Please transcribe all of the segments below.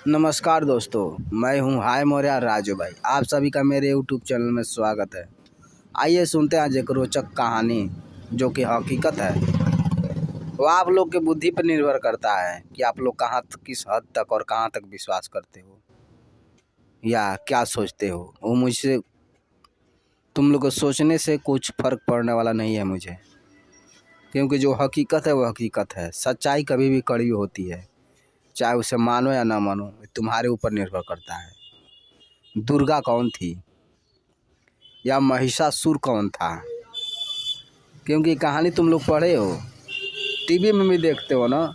नमस्कार दोस्तों, मैं हूं हाय मौर्य राजू भाई। आप सभी का मेरे यूट्यूब चैनल में स्वागत है। आइए सुनते हैं आज एक रोचक कहानी जो कि हकीकत है। वो आप लोग के बुद्धि पर निर्भर करता है कि आप लोग कहाँ किस हद तक और कहाँ तक विश्वास करते हो या क्या सोचते हो। वो मुझसे तुम लोग को सोचने से कुछ फ़र्क पड़ने वाला नहीं है मुझे, क्योंकि जो हकीकत है वो हकीकत है। सच्चाई कभी भी कड़वी होती है, चाहे उसे मानो या ना मानो, तुम्हारे ऊपर निर्भर करता है। दुर्गा कौन थी या महिषासुर कौन था? क्योंकि कहानी तुम लोग पढ़े हो, टीवी में भी देखते हो ना,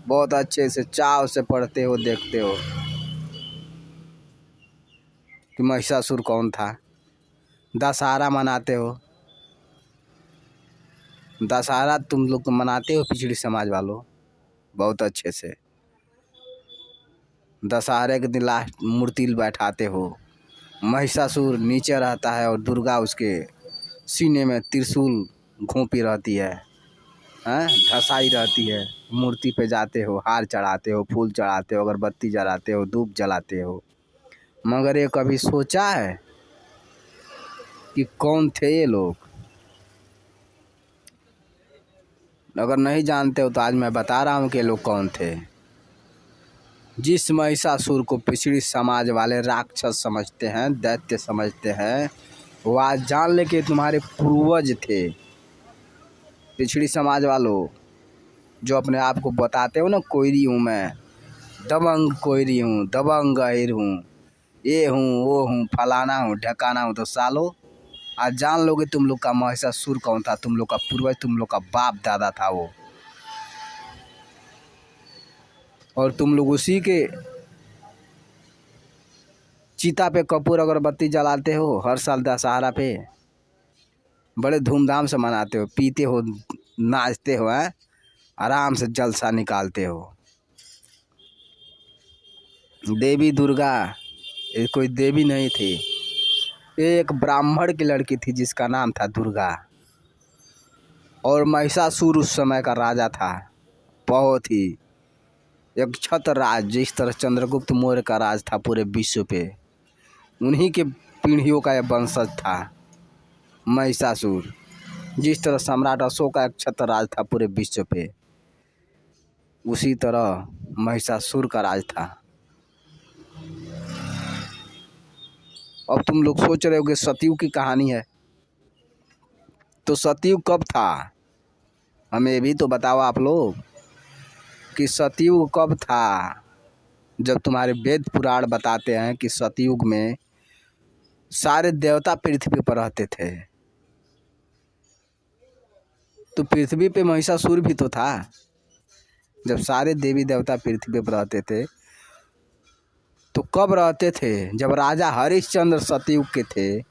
बहुत अच्छे से चाव से पढ़ते हो, देखते हो कि महिषासुर कौन था। दशहरा मनाते हो, दशहरा तुम लोग तो मनाते हो पिछड़ी समाज वालों बहुत अच्छे से। दशहरे के दिन लास्ट मूर्ति बैठाते हो, महिषासुर नीचे रहता है और दुर्गा उसके सीने में त्रिशूल घोंपी रहती है, धसाई रहती है। मूर्ति पे जाते हो, हार चढ़ाते हो, फूल चढ़ाते हो, अगरबत्ती जलाते हो, धूप जलाते हो। मगर ये कभी सोचा है कि कौन थे ये लोग? अगर नहीं जानते हो तो आज मैं बता रहा हूँ कि ये लोग कौन थे। जिस महिषासुर को पिछड़ी समाज वाले राक्षस समझते हैं, दैत्य समझते हैं, वो आज जान ले कि तुम्हारे पूर्वज थे। पिछड़ी समाज वालों जो अपने आप को बताते हो ना, कोयरी हूँ मैं, दबंग कोयरी हूँ, दबंग गहिर हूँ, ये हूँ वो हूँ, फलाना हूँ ढकाना हूँ, तो सालो आज जान लोगे तुम लोग का महिषासुर कौन था। तुम लोग का पूर्वज, तुम लोग का बाप दादा था वो। और तुम लोग उसी के चिता पे कपूर अगरबत्ती जलाते हो। हर साल दशहरा पे बड़े धूमधाम से मनाते हो, पीते हो, नाचते हो, आराम से जलसा निकालते हो। देवी दुर्गा ये कोई देवी नहीं थी, एक ब्राह्मण की लड़की थी जिसका नाम था दुर्गा। और महिषासुर उस समय का राजा था, बहुत ही एक छत्र राज। जिस तरह चंद्रगुप्त मौर्य का राज था पूरे विश्व पे, उन्हीं के पीढ़ियों का यह वंशज था महिषासुर। जिस तरह सम्राट अशोक का एक छत्र राज था पूरे विश्व पे, उसी तरह महिषासुर का राज था। अब तुम लोग सोच रहे हो कि सतयुग की कहानी है, तो सतयुग कब था? हमें भी तो बताओ आप लोग कि सतयुग कब था। जब तुम्हारे वेद पुराण बताते हैं कि सतयुग में सारे देवता पृथ्वी पर रहते थे, तो पृथ्वी पे महिषासुर भी तो था। जब सारे देवी देवता पृथ्वी पर रहते थे तो कब रहते थे? जब राजा हरिश्चंद्र सतयुग के थे,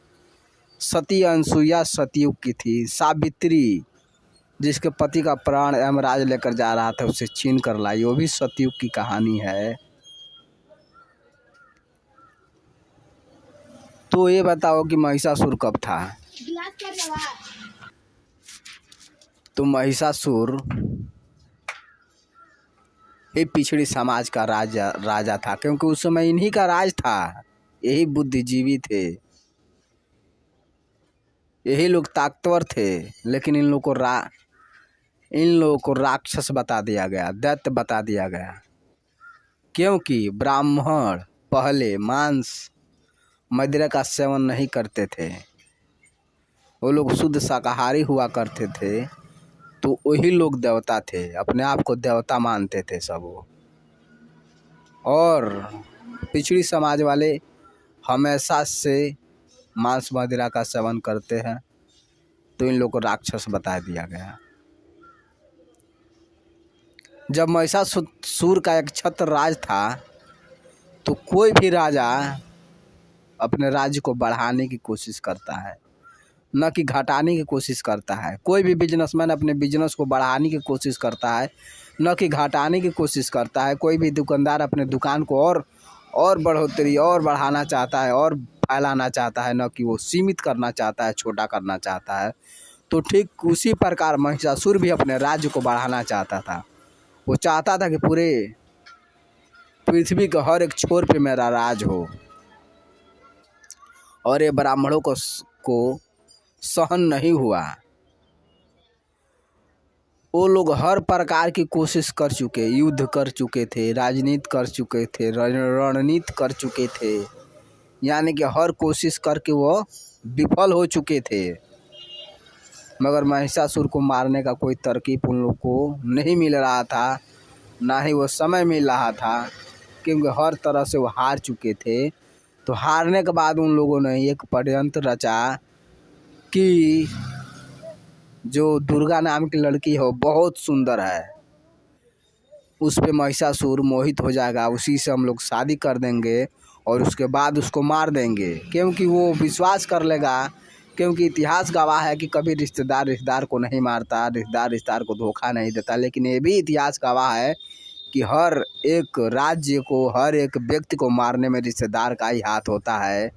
सती अनसुईया सतयुग की थी, सावित्री जिसके पति का प्राण यमराज लेकर जा रहा था उसे छीन कर लाई, वो भी सतयुग की कहानी है। तो ये बताओ कि महिषासुर कब था? तो महिषासुर ये पिछड़ी समाज का राजा था, क्योंकि उस समय इन्हीं का राज था। यही बुद्धिजीवी थे, यही लोग ताकतवर थे। लेकिन इन लोगों को राक्षस बता दिया गया, दैत्य बता दिया गया, क्योंकि ब्राह्मण पहले मांस मदिरा का सेवन नहीं करते थे। वो लोग शुद्ध शाकाहारी हुआ करते थे, तो वही लोग देवता थे, अपने आप को देवता मानते थे सब वो। और पिछड़ी समाज वाले हमेशा से मांस मदिरा का सेवन करते हैं, तो इन लोगों को राक्षस बता दिया गया। जब महिषासुर का एक छत्र राज था, तो कोई भी राजा अपने राज्य को बढ़ाने की कोशिश करता है, न कि घटाने की कोशिश करता है। कोई भी बिजनेसमैन अपने बिजनेस को बढ़ाने की कोशिश करता है, न कि घटाने की कोशिश करता है। कोई भी दुकानदार अपने दुकान को और बढ़ोतरी और बढ़ाना चाहता है और फैलाना चाहता है, न कि वो सीमित करना चाहता है, छोटा करना चाहता है। तो ठीक उसी प्रकार महिषासुर भी अपने राज्य को बढ़ाना चाहता था। वो चाहता था कि पूरे पृथ्वी के हर एक छोर पे मेरा राज हो। और ये ब्राह्मणों को सहन नहीं हुआ। वो लोग हर प्रकार की कोशिश कर चुके, युद्ध कर चुके थे, राजनीति कर चुके थे, रणनीति कर चुके थे, यानी कि हर कोशिश करके वो विफल हो चुके थे। मगर महिषासुर को मारने का कोई तरकीब उन लोग को नहीं मिल रहा था, ना ही वो समय मिल रहा था, क्योंकि हर तरह से वो हार चुके थे। तो हारने के बाद उन लोगों ने एक षड्यंत्र रचा कि जो दुर्गा नाम की लड़की है वो बहुत सुंदर है, उस पे महिषासुर मोहित हो जाएगा, उसी से हम लोग शादी कर देंगे और उसके बाद उसको मार देंगे। क्योंकि वो विश्वास कर लेगा, क्योंकि इतिहास गवाह है कि कभी रिश्तेदार रिश्तेदार को नहीं मारता, रिश्तेदार रिश्तेदार को धोखा नहीं देता। लेकिन ये भी इतिहास गवाह है कि हर एक राज्य को, हर एक व्यक्ति को मारने में रिश्तेदार का ही हाथ होता है,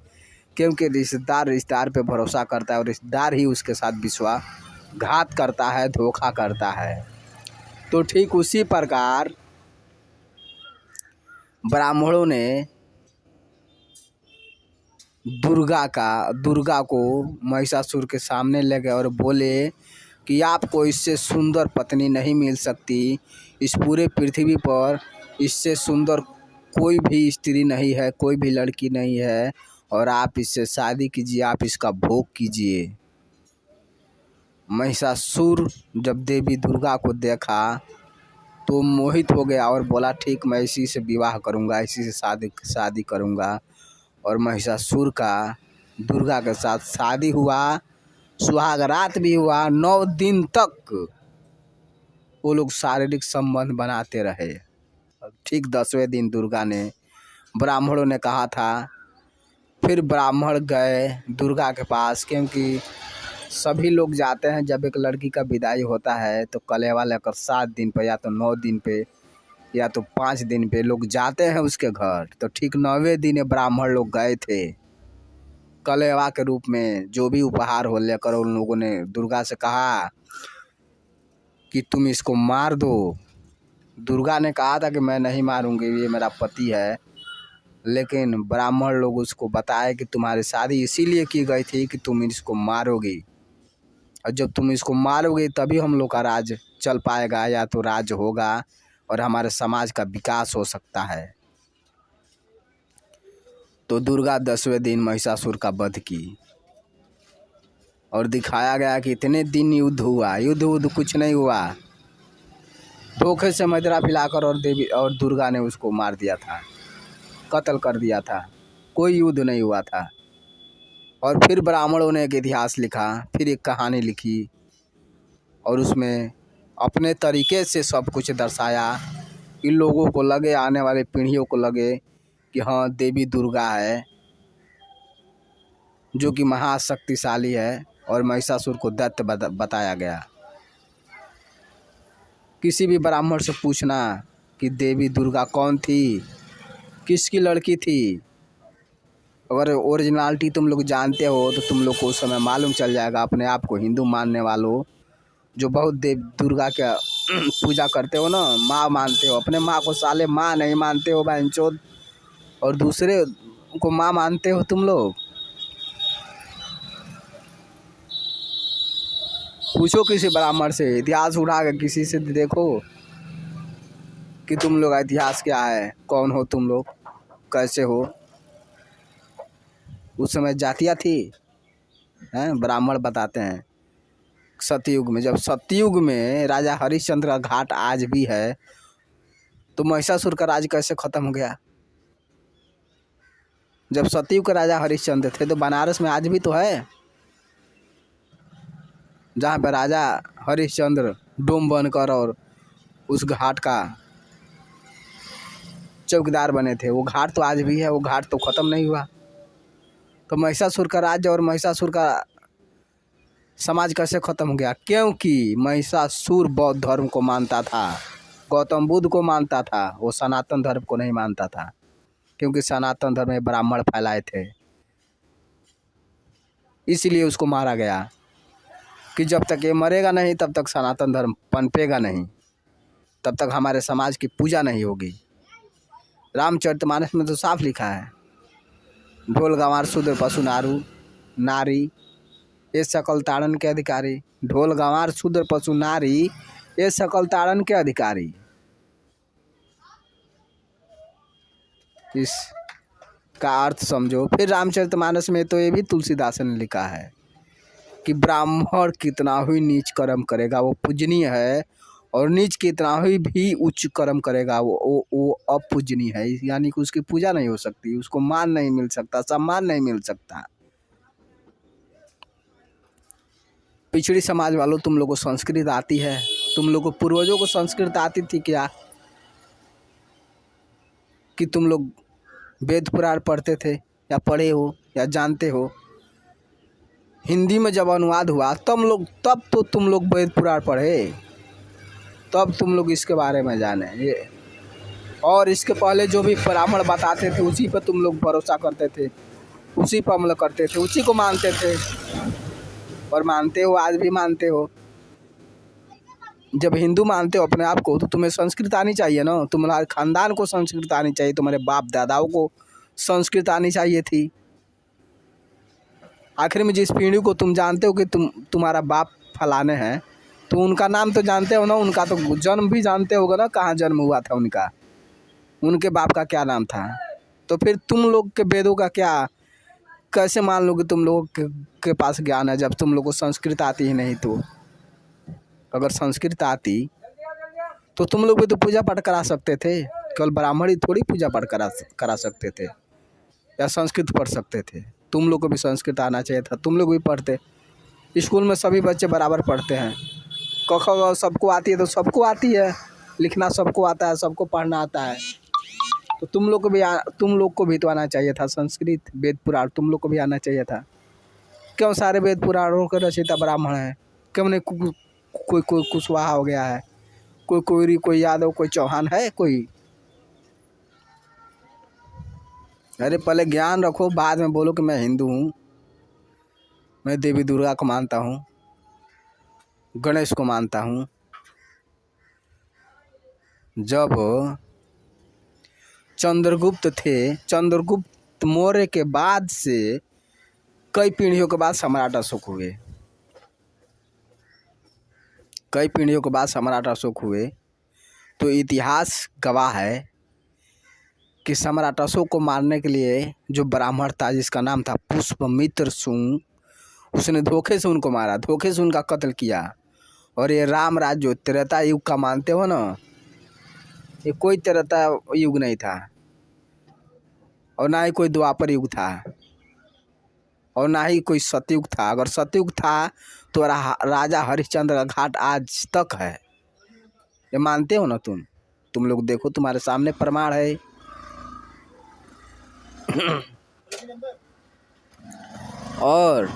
क्योंकि रिश्तेदार रिश्तेदार पे भरोसा करता है और रिश्तेदार ही उसके साथ विश्वासघात करता है, धोखा करता है। तो ठीक उसी प्रकार ब्राह्मणों ने दुर्गा को महिषासुर के सामने ले गए और बोले कि आपको इससे सुंदर पत्नी नहीं मिल सकती, इस पूरे पृथ्वी पर इससे सुंदर कोई भी स्त्री नहीं है, कोई भी लड़की नहीं है, और आप इससे शादी कीजिए, आप इसका भोग कीजिए। महिषासुर जब देवी दुर्गा को देखा तो मोहित हो गया और बोला ठीक, मैं इसी से विवाह करूंगा, इसी से शादी करूंगा। और महिषासुर का दुर्गा के साथ शादी हुआ, सुहाग रात भी हुआ। 9 दिन तक वो लोग शारीरिक संबंध बनाते रहे। ठीक 10वें दिन दुर्गा ने, ब्राह्मणों ने कहा था, फिर ब्राह्मण गए दुर्गा के पास, क्योंकि सभी लोग जाते हैं जब एक लड़की का विदाई होता है तो कलेवा लेकर 7 दिन पे या तो 9 दिन पे या तो 5 दिन पे लोग जाते हैं उसके घर। तो ठीक 9वें दिन ब्राह्मण लोग गए थे कलेवा के रूप में, जो भी उपहार हो लेकर। उन लोगों ने दुर्गा से कहा कि तुम इसको मार दो। दुर्गा ने कहा था कि मैं नहीं मारूंगी, ये मेरा पति है। लेकिन ब्राह्मण लोग उसको बताए कि तुम्हारी शादी इसीलिए की गई थी कि तुम इसको मारोगी, और जब तुम इसको मारोगे तभी हम लोग का राज चल पाएगा, या तो राज होगा और हमारे समाज का विकास हो सकता है। तो दुर्गा 10वें दिन महिषासुर का वध की और दिखाया गया कि इतने दिन युद्ध हुआ, युद्ध कुछ नहीं हुआ। धोखे से मदिरा पिलाकर और देवी और दुर्गा ने उसको मार दिया था, कत्ल कर दिया था, कोई युद्ध नहीं हुआ था। और फिर ब्राह्मणों ने एक इतिहास लिखा, फिर एक कहानी लिखी और उसमें अपने तरीके से सब कुछ दर्शाया। इन लोगों को लगे, आने वाले पीढ़ियों को लगे कि हाँ, देवी दुर्गा है जो कि महाशक्तिशाली है, और महिषासुर को दैत्य बताया गया। किसी भी ब्राह्मण से पूछना कि देवी दुर्गा कौन थी, किसकी लड़की थी, अगर ओरिजिनलिटी तुम लोग जानते हो तो तुम लोग को उस समय मालूम चल जाएगा। अपने आप को हिंदू मानने वालों जो बहुत देव दुर्गा का पूजा करते हो ना, माँ मानते हो, अपने माँ को साले माँ नहीं मानते हो बहनचोद, और दूसरे को माँ मानते हो तुम लोग। पूछो किसी ब्राह्मण से, इतिहास उठा के किसी से देखो कि तुम लोग का इतिहास क्या है, कौन हो तुम लोग, कैसे हो। उस समय जातियाँ थी हैं, ब्राह्मण बताते हैं। सतयुग में, जब सतयुग में राजा हरिश्चंद्र का घाट आज भी है, तो महिषासुर का राज कैसे खत्म हो गया। जब सतयुग के राजा हरिश्चंद्र थे तो बनारस में आज भी तो है, जहाँ पे राजा हरिश्चंद्र डोम बनकर और उस घाट का चौकीदार बने थे, वो घाट तो आज भी है, वो घाट तो ख़त्म नहीं हुआ। तो महिषासुर का राज्य और महिषासुर का समाज कैसे ख़त्म हो गया, क्योंकि महिषासुर बौद्ध धर्म को मानता था, गौतम बुद्ध को मानता था, वो सनातन धर्म को नहीं मानता था, क्योंकि सनातन धर्म में ब्राह्मण फैलाए थे। इसलिए उसको मारा गया कि जब तक ये मरेगा नहीं तब तक सनातन धर्म पनपेगा नहीं, तब तक हमारे समाज की पूजा नहीं होगी। रामचरितमानस में तो साफ लिखा है, ढोल गंवार शूद्र पशु नारू नारी ये सकल ताड़न के अधिकारी। ढोल गंवार शूद्र पशु नारी ये सकल ताड़न के अधिकारी। इसका अर्थ समझो। फिर रामचरितमानस में तो ये भी तुलसीदास ने लिखा है कि ब्राह्मण कितना ही नीच कर्म करेगा वो पूजनीय है, और नीच कितना ही भी उच्च कर्म करेगा वो अपूजनीय है। यानी कि उसकी पूजा नहीं हो सकती, उसको मान नहीं मिल सकता, सम्मान नहीं मिल सकता। पिछड़ी समाज वालों, तुम लोगों को संस्कृत आती है? तुम लोगों को पूर्वजों को संस्कृत आती थी क्या कि तुम लोग वेद पुराण पढ़ते थे, या पढ़े हो या जानते हो? हिंदी में जब अनुवाद हुआ तब तो तुम लोग वेद पुराण पढ़े, तब तुम लोग इसके बारे में जाने। ये और इसके पहले जो भी ब्राह्मण बताते थे उसी पर तुम लोग भरोसा करते थे, उसी पर अमल करते थे, उसी को मानते थे, और मानते हो, आज भी मानते हो। जब हिंदू मानते हो अपने आप को, तो तुम्हें संस्कृत आनी चाहिए ना। तुम्हारे खानदान को संस्कृत आनी चाहिए, तुम्हारे बाप दादाओं को संस्कृत आनी चाहिए थी। आखिर में जिस पीढ़ी को तुम जानते हो कि तुम्हारा बाप फलाने हैं, तो उनका नाम तो जानते हो ना, उनका तो जन्म भी जानते होगा ना, कहाँ जन्म हुआ था उनका, उनके बाप का क्या नाम था। तो फिर तुम लोग के वेदों का क्या, कैसे मान लो कि तुम लोगों के पास ज्ञान है जब तुम लोग को संस्कृत आती ही नहीं? तो अगर संस्कृत आती तो तुम लोग भी तो पूजा पाठ करा सकते थे। केवल ब्राह्मण ही थोड़ी पूजा पाठ करा सकते थे या संस्कृत पढ़ सकते थे। तुम लोग को भी संस्कृत आना चाहिए था, तुम लोग भी पढ़ते। स्कूल में सभी बच्चे बराबर पढ़ते हैं। क ख ग सबको आती है तो सबको आती है, लिखना सबको आता है, सबको पढ़ना आता है। तो तुम लोग को भी तो आना चाहिए था संस्कृत, वेद पुराण तुम लोग को भी आना चाहिए था। क्यों सारे वेद पुराणों के रचयिता ब्राह्मण हैं? क्यों नहीं कोई कुशवाहा हो गया है, कोई कोयरी, कोई यादव, कोई चौहान है कोई? अरे पहले ज्ञान रखो, बाद में बोलो कि मैं हिंदू हूँ, मैं देवी दुर्गा को मानता हूँ, गणेश को मानता हूँ। जब चंद्रगुप्त थे, चंद्रगुप्त मौर्य के बाद से कई पीढ़ियों के बाद सम्राट अशोक हुए, कई पीढ़ियों के बाद सम्राट अशोक हुए। तो इतिहास गवाह है कि सम्राट अशोक को मारने के लिए जो ब्राह्मण था, जिसका नाम था पुष्पमित्र सुंग, उसने धोखे से उनको मारा, धोखे से उनका कत्ल किया। और ये राम राज्य जो त्रेता युग का मानते हो ना, ये कोई त्रेता युग नहीं था, और ना ही कोई द्वापर युग था, और ना ही कोई सतयुग था। अगर सतयुग था तो राजा हरिश्चंद्र का घाट आज तक है। ये मानते हो ना तुम लोग? देखो तुम्हारे सामने प्रमाण है। और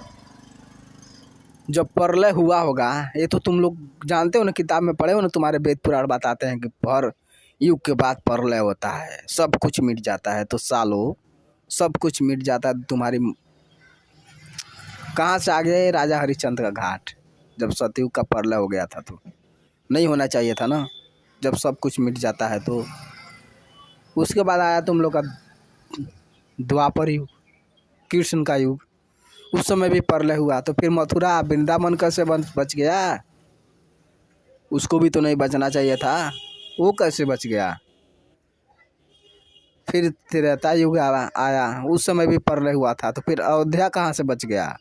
जब प्रलय हुआ होगा, ये तो तुम लोग जानते हो ना, किताब में पढ़े हो ना, तुम्हारे वेद पुराण बताते हैं कि हर युग के बाद प्रलय होता है, सब कुछ मिट जाता है। तो सालों सब कुछ मिट जाता है। तुम्हारी कहाँ से आ गए राजा हरिश्चंद्र का घाट? जब सतयुग का प्रलय हो गया था तो नहीं होना चाहिए था ना। जब सब कुछ मिट जाता है तो उसके बाद आया तुम लोग का द्वापर युग, कृष्ण का युग, उस समय भी प्रलय हुआ। तो फिर मथुरा वृंदावन कैसे बच गया? उसको भी तो नहीं बचना चाहिए था, वो कैसे बच गया? फिर त्रेता युग आया, उस समय भी प्रलय हुआ था। तो फिर अयोध्या कहाँ से बच गया?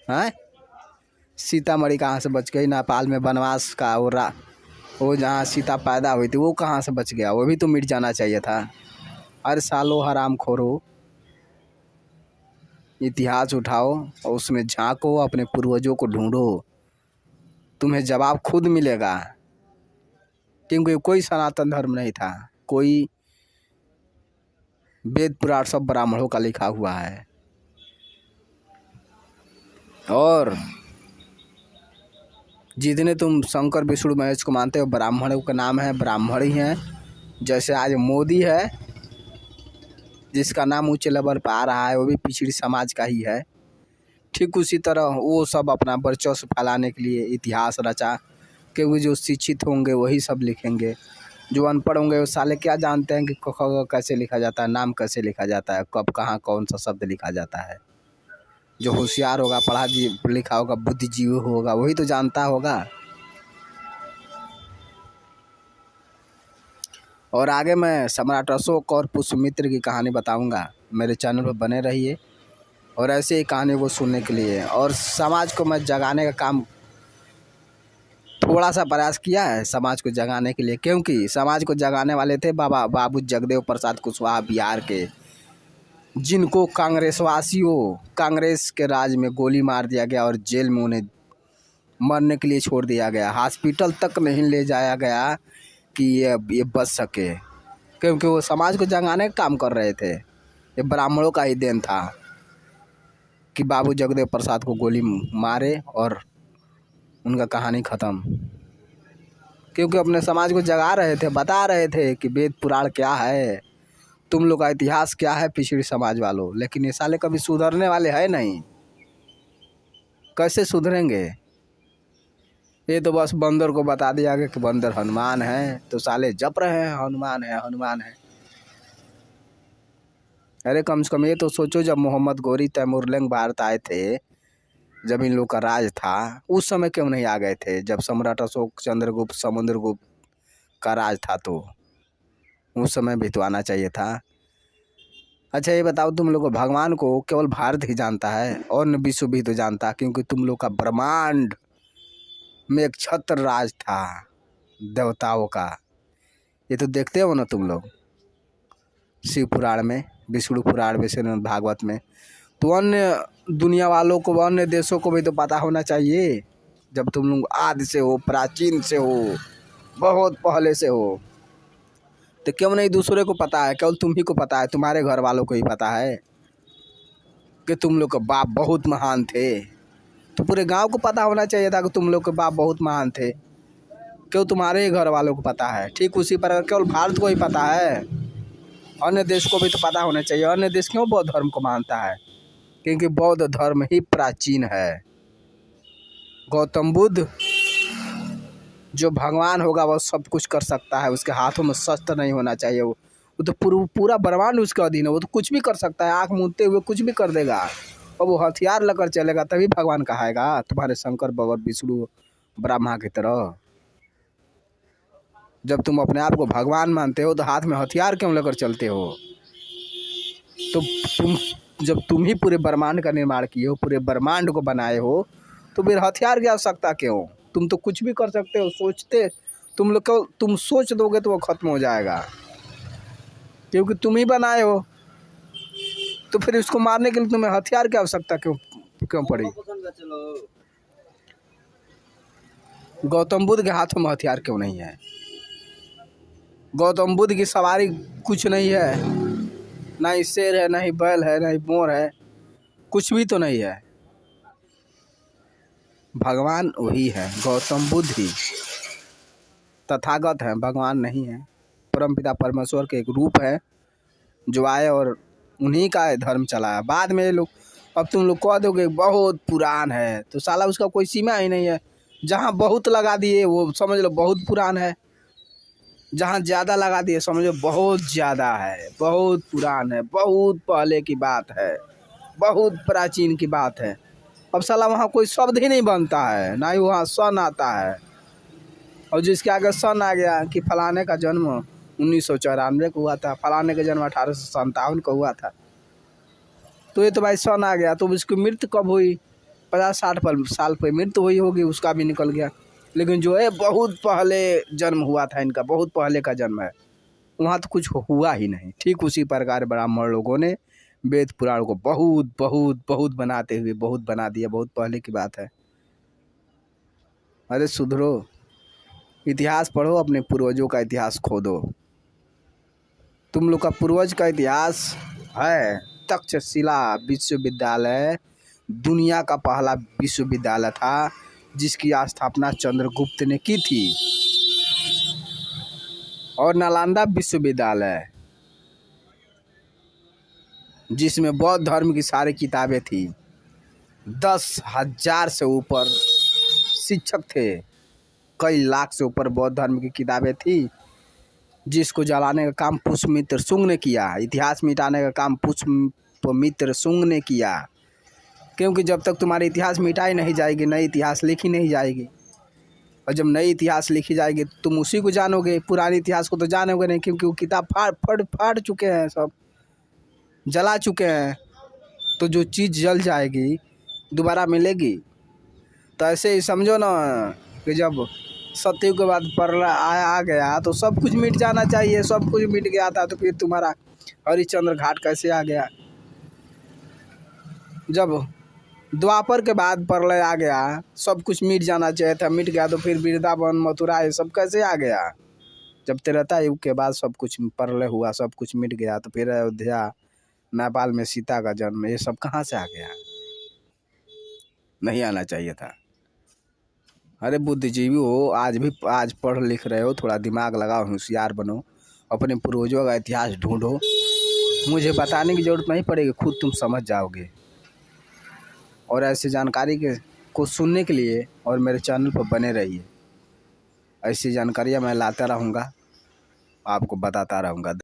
हैं? सीतामढ़ी कहाँ से बच गई? नेपाल में वनवास का वो जहाँ सीता पैदा हुई थी, वो कहाँ से बच गया? वो भी तो मिट जाना चाहिए था। अरे सालो हराम खोरो, इतिहास उठाओ और उसमें झांको, अपने पूर्वजों को ढूंढो, तुम्हें जवाब खुद मिलेगा। क्योंकि कोई सनातन धर्म नहीं था, कोई वेद पुराण सब ब्राह्मणों का लिखा हुआ है। और जितने तुम शंकर विष्णु महेश को मानते हो, ब्राह्मणों का नाम है, ब्राह्मण ही हैं। जैसे आज मोदी है, जिसका नाम ऊंचे लेवल पर आ रहा है, वो भी पिछड़ी समाज का ही है। ठीक उसी तरह वो सब अपना वर्चस्व फैलाने के लिए इतिहास रचा, क्योंकि जो शिक्षित होंगे वही सब लिखेंगे, जो अनपढ़ होंगे वो साले क्या जानते हैं कि क ख ग कैसे लिखा जाता है, नाम कैसे लिखा जाता है, कब कहाँ कौन सा शब्द लिखा जाता है। जो होशियार होगा, पढ़ा लिखा होगा, बुद्धिजीवी होगा, वही तो जानता होगा। और आगे मैं सम्राट अशोक और पुष्यमित्र की कहानी बताऊंगा। मेरे चैनल पर बने रहिए और ऐसे ही कहानी को सुनने के लिए। और समाज को मैं जगाने का काम थोड़ा सा प्रयास किया है, समाज को जगाने के लिए, क्योंकि समाज को जगाने वाले थे बाबू जगदेव प्रसाद कुशवाहा बिहार के, जिनको कांग्रेस के राज में गोली मार दिया गया और जेल में उन्हें मरने के लिए छोड़ दिया गया। हॉस्पिटल तक नहीं ले जाया गया कि ये बच सके, क्योंकि वो समाज को जगाने का काम कर रहे थे। ये ब्राह्मणों का ही देन था कि बाबू जगदेव प्रसाद को गोली मारे और उनका कहानी ख़त्म। क्योंकि अपने समाज को जगा रहे थे, बता रहे थे कि वेद पुराण क्या है, तुम लोग का इतिहास क्या है पिछड़ी समाज वालों। लेकिन ये साले कभी सुधरने वाले हैं नहीं। कैसे सुधरेंगे? ये तो बस बंदर को बता दिया गया कि बंदर हनुमान है, तो साले जप रहे हैं हनुमान है हनुमान है। अरे कम से कम ये तो सोचो, जब मोहम्मद गोरी तैमूरलंग भारत आए थे, जब इन लोग का राज था, उस समय क्यों नहीं आ गए थे? जब सम्राट अशोक, चंद्रगुप्त, समुद्रगुप्त का राज था, तो उस समय भी तो आना चाहिए था। अच्छा ये बताओ, तुम लोग को भगवान को केवल भारत ही जानता है और न विश्व भी तो जानता, क्योंकि तुम लोग का ब्रह्मांड में एक छत्र राज था देवताओं का। ये तो देखते हो ना तुम लोग, शिव पुराण में, विष्णु पुराण में, श्रीमद् भागवत में। तो अन्य दुनिया वालों को, अन्य देशों को भी तो पता होना चाहिए। जब तुम लोग आदि से हो, प्राचीन से हो, बहुत पहले से हो, तो क्यों नहीं दूसरे को पता है? केवल तुम ही को पता है, तुम्हारे घर वालों को ही पता है कि तुम लोग के बाप बहुत महान थे। तो पूरे गांव को पता होना चाहिए था कि तुम लोग के बाप बहुत महान थे। क्यों तुम्हारे ही घर वालों को पता है? ठीक उसी पर केवल भारत को ही पता है, अन्य देश को भी तो पता होना चाहिए। अन्य देश क्यों बौद्ध धर्म को मानता है? क्योंकि बौद्ध धर्म ही प्राचीन है। गौतम बुद्ध जो भगवान होगा वह सब कुछ कर सकता है, उसके हाथों में शस्त्र नहीं होना चाहिए। वो तो पूरा ब्रह्मांड उसके अधीन है, वो तो कुछ भी कर सकता है, आँख मूंदते हुए कुछ भी कर देगा। और वो हथियार लेकर चलेगा तभी भगवान कहाएगा, तुम्हारे शंकर भगवान विष्णु ब्रह्मा की तरह। जब तुम अपने आप को भगवान मानते हो तो हाथ में हथियार क्यों लेकर चलते हो? तो जब तुम ही पूरे ब्रह्मांड का निर्माण किए हो, पूरे ब्रह्मांड को बनाए हो, तो फिर हथियार की आवश्यकता क्यों? तुम तो कुछ भी कर सकते हो। तुम लोग को, तुम सोच दोगे तो वो खत्म हो जाएगा, क्योंकि तुम ही बनाए हो। तो फिर इसको मारने के लिए तुम्हें हथियार की आवश्यकता क्यों पड़ी? गौतम बुद्ध के हाथों में हथियार क्यों नहीं है? गौतम बुद्ध की सवारी कुछ नहीं है, ना ही शेर है, ना ही बैल है, ना ही मोर है, कुछ भी तो नहीं है। भगवान वही है, गौतम बुद्ध ही तथागत है, भगवान नहीं है। परमपिता परमेश्वर के एक रूप है जो आए और उन्हीं का धर्म चलाया। बाद में ये लोग, अब तुम लोग कह दोगे बहुत पुरान है, तो साला उसका कोई सीमा ही नहीं है। जहाँ बहुत लगा दिए वो समझ लो बहुत पुरान है, जहाँ ज़्यादा लगा दिए समझ लो बहुत ज़्यादा है, बहुत पुरान है, बहुत पहले की बात है, बहुत प्राचीन की बात है। अब साला वहाँ कोई शब्द ही नहीं बनता है, ना ही वहाँ सन आता है। और जिसके आगे सन आ गया कि फलाने का जन्म 1994 को हुआ था, फलाने का जन्म 1857 को हुआ था, तो ये तो भाई सन आ गया। तो उसकी मृत्यु कब हुई? 50-60 साल पर मृत्यु हुई होगी, उसका भी निकल गया। लेकिन जो है बहुत पहले जन्म हुआ था इनका, बहुत पहले का जन्म है, वहाँ तो कुछ हुआ ही नहीं। ठीक उसी प्रकार ब्राह्मण लोगों ने वेद पुराण को बहुत बहुत बहुत बनाते हुए बहुत बना दिया, बहुत पहले की बात है। अरे सुधरो, इतिहास पढ़ो, अपने पूर्वजों का इतिहास खोदो। तुम लोग का पूर्वज का इतिहास है तक्षशिला विश्वविद्यालय, दुनिया का पहला विश्वविद्यालय था जिसकी स्थापना चंद्रगुप्त ने की थी। और नालंदा विश्वविद्यालय जिसमें बौद्ध धर्म की सारी किताबें थी। 10,000 से ऊपर शिक्षक थे, कई लाख से ऊपर बौद्ध धर्म की किताबें थी। जिसको जलाने का काम पुष्यमित्र शुंग ने किया, इतिहास मिटाने का काम पुष्यमित्र शुंग ने किया। क्योंकि जब तक तुम्हारे इतिहास मिटाई नहीं जाएगी, नई इतिहास लिखी नहीं जाएगी। और जब नई इतिहास लिखी जाएगी तुम उसी को जानोगे, पुराने इतिहास को तो जानोगे नहीं, क्योंकि वो किताब फाड़ चुके हैं, सब जला चुके हैं। तो जो चीज़ जल जाएगी दोबारा मिलेगी। तो ऐसे ही समझो ना कि जब सत्ययुग के बाद प्रलय आ गया तो सब कुछ मिट जाना चाहिए। सब कुछ मिट गया था तो फिर तुम्हारा हरिश्चंद्र घाट कैसे आ गया? जब द्वापर के बाद प्रलय आ गया, सब कुछ मिट जाना चाहिए था, मिट गया तो फिर वृंदावन मथुरा ये सब कैसे आ गया? जब त्रेता युग के बाद सब कुछ प्रलय हुआ, सब कुछ मिट गया, तो फिर अयोध्या नेपाल में सीता का जन्म ये सब कहाँ से आ गया? नहीं आना चाहिए था। अरे बुद्धिजीवी हो, आज पढ़ लिख रहे हो, थोड़ा दिमाग लगाओ, होशियार बनो, अपने पूर्वजों का इतिहास ढूंढो। मुझे बताने की ज़रूरत नहीं पड़ेगी, खुद तुम समझ जाओगे। और ऐसी जानकारी को सुनने के लिए और मेरे चैनल पर बने रहिए। ऐसी जानकारियाँ मैं लाता रहूँगा, आपको बताता रहूँगा।